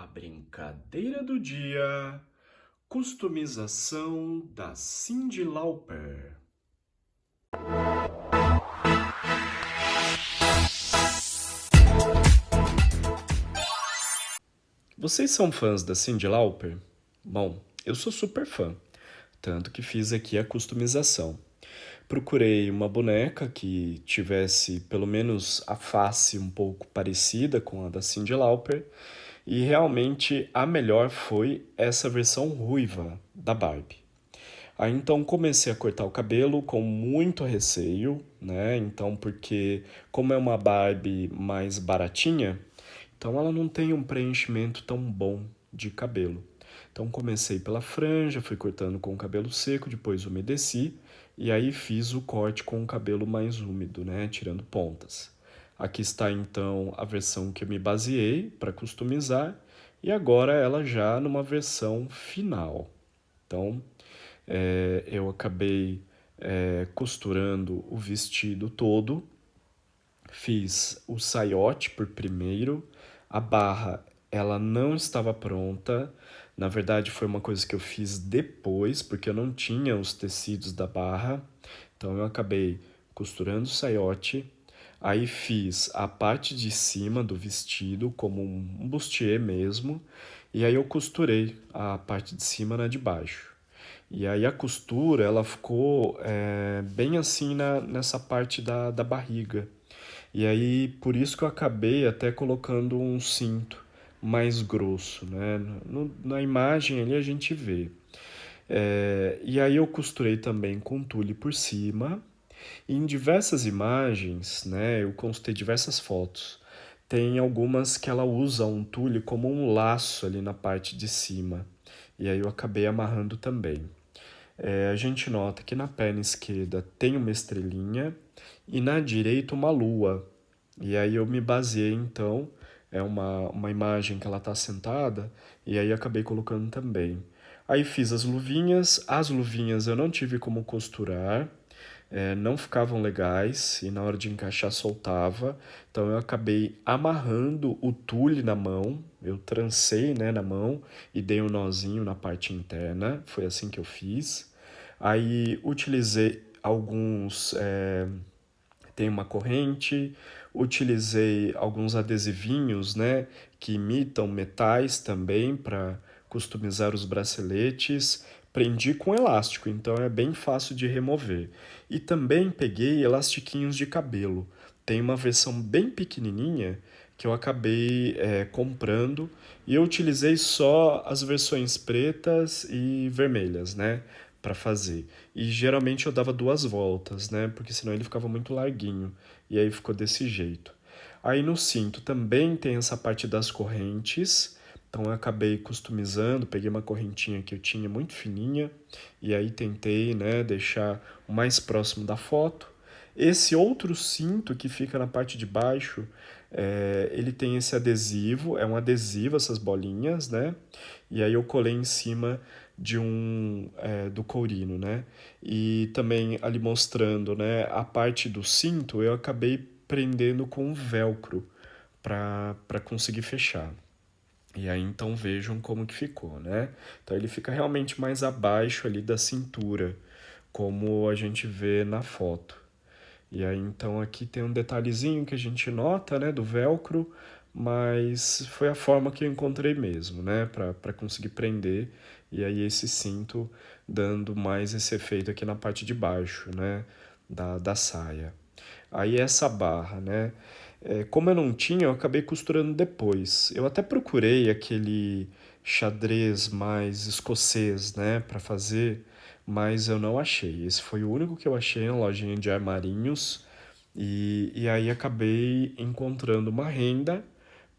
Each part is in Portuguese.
A brincadeira do dia, customização da Cyndi Lauper. Vocês são fãs da Cyndi Lauper? Bom, eu sou super fã, tanto que fiz aqui a customização. Procurei uma boneca que tivesse pelo menos a face um pouco parecida com a da Cyndi Lauper, e realmente a melhor foi essa versão ruiva da Barbie. Aí então comecei a cortar o cabelo com muito receio, né? Então, porque como é uma Barbie mais baratinha, então ela não tem um preenchimento tão bom de cabelo. Então comecei pela franja, fui cortando com o cabelo seco, depois umedeci e aí fiz o corte com o cabelo mais úmido, né? Tirando pontas. Aqui está então a versão que eu me baseei para customizar e agora ela já numa versão final. Então, eu acabei costurando o vestido todo, fiz o saiote por primeiro, a barra ela não estava pronta, na verdade foi uma coisa que eu fiz depois, porque eu não tinha os tecidos da barra, então eu acabei costurando o saiote, aí fiz a parte de cima do vestido como um bustier mesmo, e aí eu costurei a parte de cima na de baixo. E aí a costura, ela ficou bem assim nessa parte da barriga. E aí, por isso que eu acabei até colocando um cinto mais grosso, né? Na imagem ali a gente vê. E aí eu costurei também com tule por cima. E em diversas imagens, né? Eu consultei diversas fotos. Tem algumas que ela usa um tule como um laço ali na parte de cima. E aí eu acabei amarrando também. A gente nota que na perna esquerda tem uma estrelinha e na direita uma lua. E aí eu me baseei então, é uma imagem que ela está sentada, e aí acabei colocando também. Aí fiz as luvinhas eu não tive como costurar, não ficavam legais e na hora de encaixar soltava, então eu acabei amarrando o tule na mão, eu trancei, né, na mão e dei um nozinho na parte interna, foi assim que eu fiz. Aí utilizei alguns, tem uma corrente, utilizei alguns adesivinhos, né, que imitam metais também para customizar os braceletes. Prendi com elástico, então é bem fácil de remover. E também peguei elastiquinhos de cabelo. Tem uma versão bem pequenininha que eu acabei comprando e eu utilizei só as versões pretas e vermelhas, né, para fazer. E geralmente eu dava duas voltas, né, porque senão ele ficava muito larguinho. E aí ficou desse jeito. Aí no cinto também tem essa parte das correntes. Então eu acabei customizando, peguei uma correntinha que eu tinha muito fininha e aí tentei, né, deixar o mais próximo da foto. Esse outro cinto que fica na parte de baixo, ele tem esse adesivo, é um adesivo essas bolinhas, né? E aí eu colei em cima de do courino, né? E também ali mostrando, né, a parte do cinto, eu acabei prendendo com velcro para conseguir fechar. E aí então vejam como que ficou, né? Então ele fica realmente mais abaixo ali da cintura, como a gente vê na foto. E aí então aqui tem um detalhezinho que a gente nota, né, do velcro, mas foi a forma que eu encontrei mesmo, né, para conseguir prender. E aí esse cinto dando mais esse efeito aqui na parte de baixo, né, da saia. Aí essa barra, né? Como eu não tinha, eu acabei costurando depois. Eu até procurei aquele xadrez mais escocês, né, para fazer, mas eu não achei. Esse foi o único que eu achei em lojinha de armarinhos. E aí acabei encontrando uma renda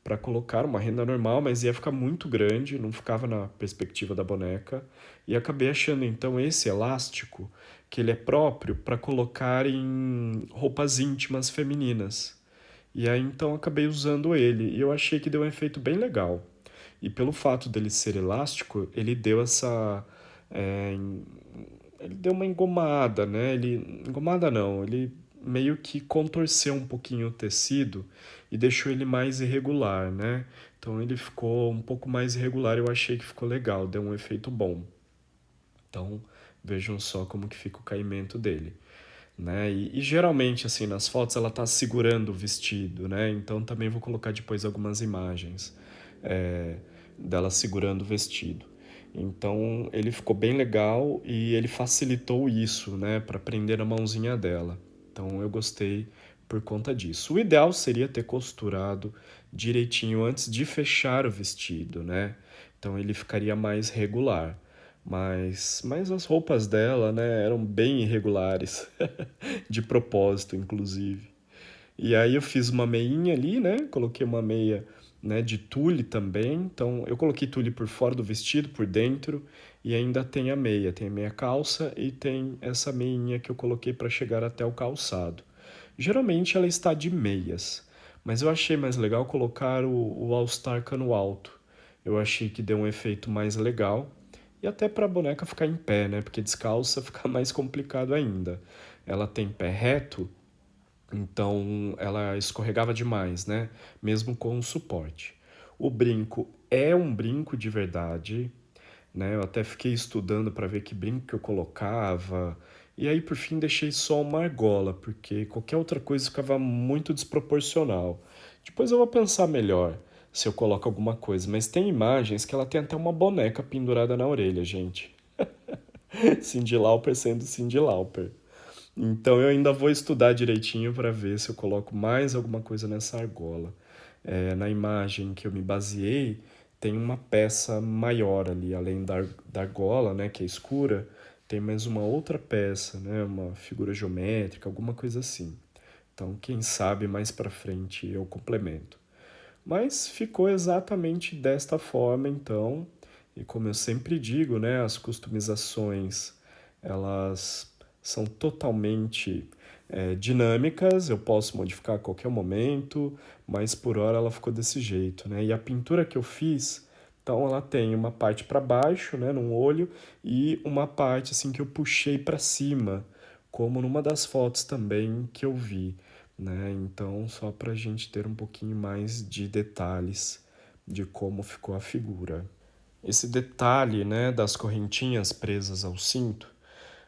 para colocar, uma renda normal, mas ia ficar muito grande, não ficava na perspectiva da boneca. E acabei achando então esse elástico, que ele é próprio para colocar em roupas íntimas femininas. E aí então acabei usando ele e eu achei que deu um efeito bem legal. E pelo fato dele ser elástico, ele deu essa. é, ele deu uma engomada, né? Engomada não, ele meio que contorceu um pouquinho o tecido e deixou ele mais irregular, né? Então ele ficou um pouco mais irregular, eu achei que ficou legal, deu um efeito bom. Então vejam só como que fica o caimento dele, né? E geralmente assim nas fotos ela tá segurando o vestido, né? Então também vou colocar depois algumas imagens é, dela segurando o vestido. Então ele ficou bem legal e ele facilitou isso, né, para prender a mãozinha dela. Então eu gostei por conta disso. O ideal seria ter costurado direitinho antes de fechar o vestido, né? Então ele ficaria mais regular. Mas as roupas dela, né, eram bem irregulares, de propósito, inclusive. E aí eu fiz uma meinha ali, né? Coloquei uma meia, né, de tule também. Então eu coloquei tule por fora do vestido, por dentro, e ainda tem a meia calça e tem essa meinha que eu coloquei para chegar até o calçado. Geralmente ela está de meias, mas eu achei mais legal colocar o All-Star cano alto. Eu achei que deu um efeito mais legal. E até para a boneca ficar em pé, né? Porque descalça fica mais complicado ainda. Ela tem pé reto, então ela escorregava demais, né? Mesmo com o suporte. O brinco é um brinco de verdade, né? Eu até fiquei estudando para ver que brinco que eu colocava. E aí, por fim, deixei só uma argola, porque qualquer outra coisa ficava muito desproporcional. Depois eu vou pensar melhor se eu coloco alguma coisa, mas tem imagens que ela tem até uma boneca pendurada na orelha, gente. Cyndi Lauper sendo Cyndi Lauper. Então eu ainda vou estudar direitinho para ver se eu coloco mais alguma coisa nessa argola. Na imagem que eu me baseei, tem uma peça maior ali, além da argola, né, que é escura, tem mais uma outra peça, né, uma figura geométrica, alguma coisa assim. Então, quem sabe mais para frente eu complemento. Mas ficou exatamente desta forma, então. E como eu sempre digo, né, as customizações, elas são totalmente dinâmicas, eu posso modificar a qualquer momento, mas por hora ela ficou desse jeito, né? E a pintura que eu fiz, então ela tem uma parte para baixo, né, num olho, e uma parte assim que eu puxei para cima, como numa das fotos também que eu vi, né? Então, só para a gente ter um pouquinho mais de detalhes de como ficou a figura. Esse detalhe, né, das correntinhas presas ao cinto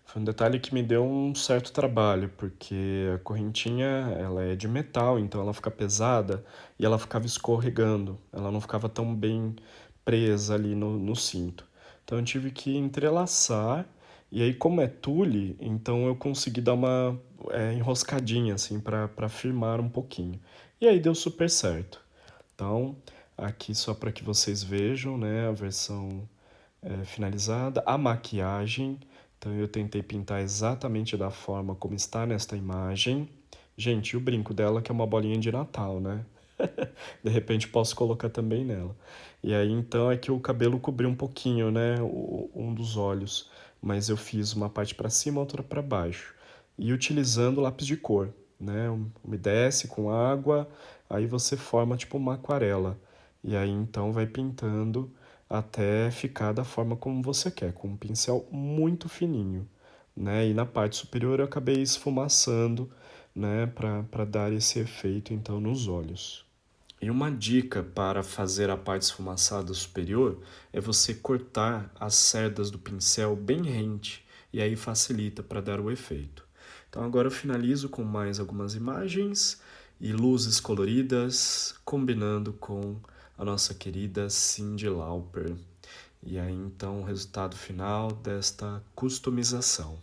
foi um detalhe que me deu um certo trabalho, porque a correntinha ela é de metal, então ela fica pesada e ela ficava escorregando, ela não ficava tão bem presa ali no cinto. Então eu tive que entrelaçar, e aí como é tule, então eu consegui dar uma enroscadinha assim para firmar um pouquinho. E aí deu super certo. Então, aqui só para que vocês vejam, né, a versão finalizada, a maquiagem. Então eu tentei pintar exatamente da forma como está nesta imagem. Gente, e o brinco dela que é uma bolinha de Natal, né? De repente posso colocar também nela. E aí então é que o cabelo cobriu um pouquinho, né, um dos olhos, mas eu fiz uma parte para cima, outra para baixo. E utilizando lápis de cor, né? Umedece com água, aí você forma tipo uma aquarela. E aí então vai pintando até ficar da forma como você quer, com um pincel muito fininho, né? E na parte superior eu acabei esfumaçando, né, para dar esse efeito então nos olhos. E uma dica para fazer a parte esfumaçada superior é você cortar as cerdas do pincel bem rente, e aí facilita para dar o efeito. Então agora eu finalizo com mais algumas imagens e luzes coloridas, combinando com a nossa querida Cyndi Lauper. E aí então o resultado final desta customização.